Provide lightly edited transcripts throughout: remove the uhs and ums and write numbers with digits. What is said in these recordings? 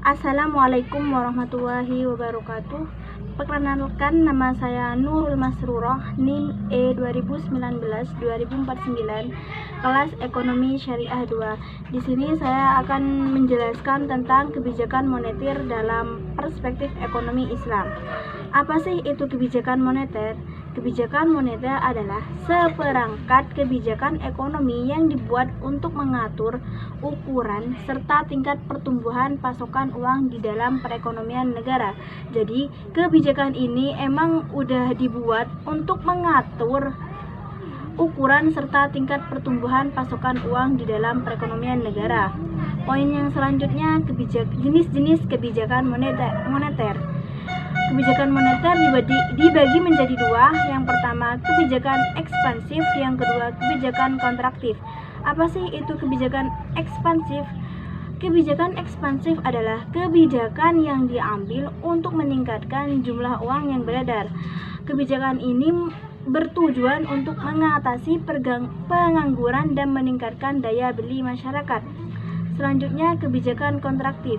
Assalamualaikum warahmatullahi wabarakatuh. Perkenalkan, nama saya Nurul Masruroh, NIM E2019-2049, kelas Ekonomi Syariah 2. Di sini saya akan menjelaskan tentang kebijakan moneter dalam perspektif ekonomi Islam. Apa sih itu kebijakan moneter? Kebijakan moneter adalah seperangkat kebijakan ekonomi yang dibuat untuk mengatur ukuran serta tingkat pertumbuhan pasokan uang di dalam perekonomian negara. Jadi, kebijakan ini emang udah dibuat untuk mengatur ukuran serta tingkat pertumbuhan pasokan uang di dalam perekonomian negara. Poin yang selanjutnya, jenis-jenis kebijakan moneter. Kebijakan moneter dibagi menjadi dua. Yang pertama, kebijakan ekspansif. Yang kedua, kebijakan kontraktif. Apa sih itu kebijakan ekspansif? Kebijakan ekspansif adalah kebijakan yang diambil untuk meningkatkan jumlah uang yang beredar. Kebijakan ini bertujuan untuk mengatasi pengangguran dan meningkatkan daya beli masyarakat. Selanjutnya, kebijakan kontraktif.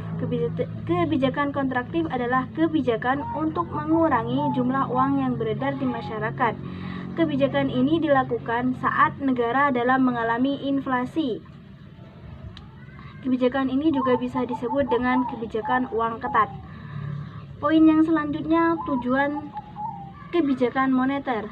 Kebijakan kontraktif adalah kebijakan untuk mengurangi jumlah uang yang beredar di masyarakat. Kebijakan ini dilakukan saat negara dalam mengalami inflasi. Kebijakan ini juga bisa disebut dengan kebijakan uang ketat. Poin yang selanjutnya, tujuan kebijakan moneter.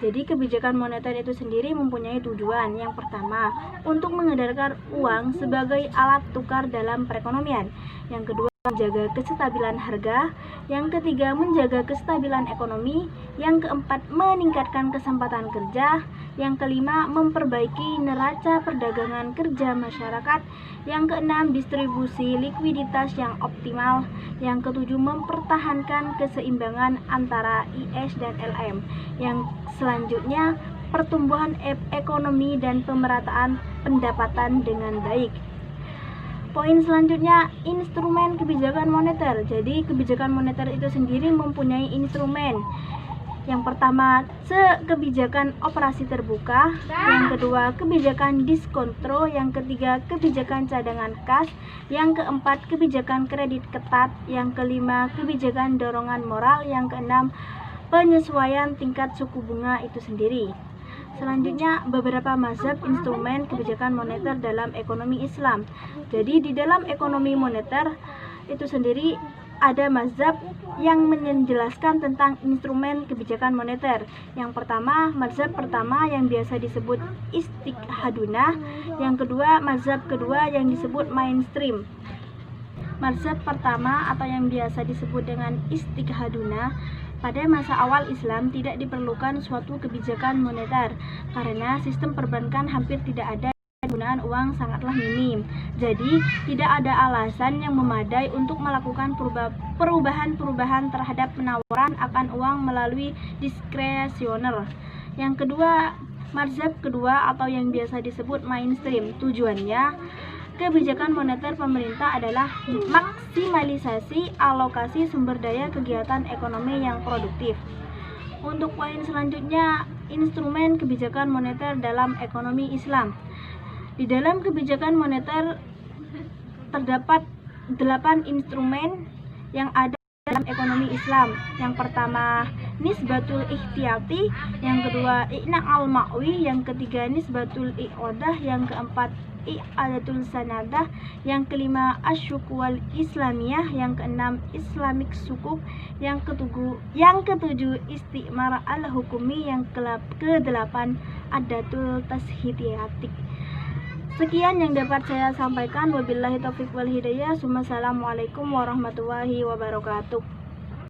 Jadi kebijakan moneter itu sendiri mempunyai tujuan. Yang pertama, untuk mengedarkan uang sebagai alat tukar dalam perekonomian. Yang kedua, menjaga kestabilan harga. Yang ketiga, menjaga kestabilan ekonomi. Yang keempat, meningkatkan kesempatan kerja. Yang kelima, memperbaiki neraca perdagangan kerja masyarakat. Yang keenam, distribusi likuiditas yang optimal. Yang ketujuh, mempertahankan keseimbangan antara IS dan LM. Yang selanjutnya, pertumbuhan ekonomi dan pemerataan pendapatan dengan baik. Poin selanjutnya, instrumen kebijakan moneter. Jadi kebijakan moneter itu sendiri mempunyai instrumen. Yang pertama, kebijakan operasi terbuka. Yang kedua, kebijakan diskontro. Yang ketiga, kebijakan cadangan kas. Yang keempat, kebijakan kredit ketat. Yang kelima, kebijakan dorongan moral. Yang keenam, penyesuaian tingkat suku bunga itu sendiri. Selanjutnya, beberapa mazhab instrumen kebijakan moneter dalam ekonomi Islam. Jadi di dalam ekonomi moneter itu sendiri ada mazhab yang menjelaskan tentang instrumen kebijakan moneter. Yang pertama, mazhab pertama yang biasa disebut istiqhaduna. Yang kedua, mazhab kedua yang disebut mainstream. Mazhab pertama atau yang biasa disebut dengan istiqhaduna, pada masa awal Islam tidak diperlukan suatu kebijakan moneter karena sistem perbankan hampir tidak ada, penggunaan uang sangatlah minim. Jadi tidak ada alasan yang memadai untuk melakukan perubahan-perubahan terhadap penawaran akan uang melalui diskresioner. Yang kedua, mazhab kedua atau yang biasa disebut mainstream. Tujuannya, kebijakan moneter pemerintah adalah maksimalisasi alokasi sumber daya kegiatan ekonomi yang produktif. Untuk poin selanjutnya, instrumen kebijakan moneter dalam ekonomi Islam. Di dalam kebijakan moneter terdapat 8 instrumen yang ada dalam ekonomi Islam. Yang pertama, nisbatul ikhtiyati. Yang kedua, i'na al-ma'wi. Yang ketiga, nisbatul i'odah. Yang keempat, i'adatul sanadah. Yang kelima, asyuk wal islamiyah. Yang keenam, islamic sukuk. Yang ketujuh, istimar al-hukumi. Yang kedelapan, adatul tashitiyatik. Sekian yang dapat saya sampaikan. Wabillahi taufiq wal hidayah. Assalamualaikum warahmatullahi wabarakatuh.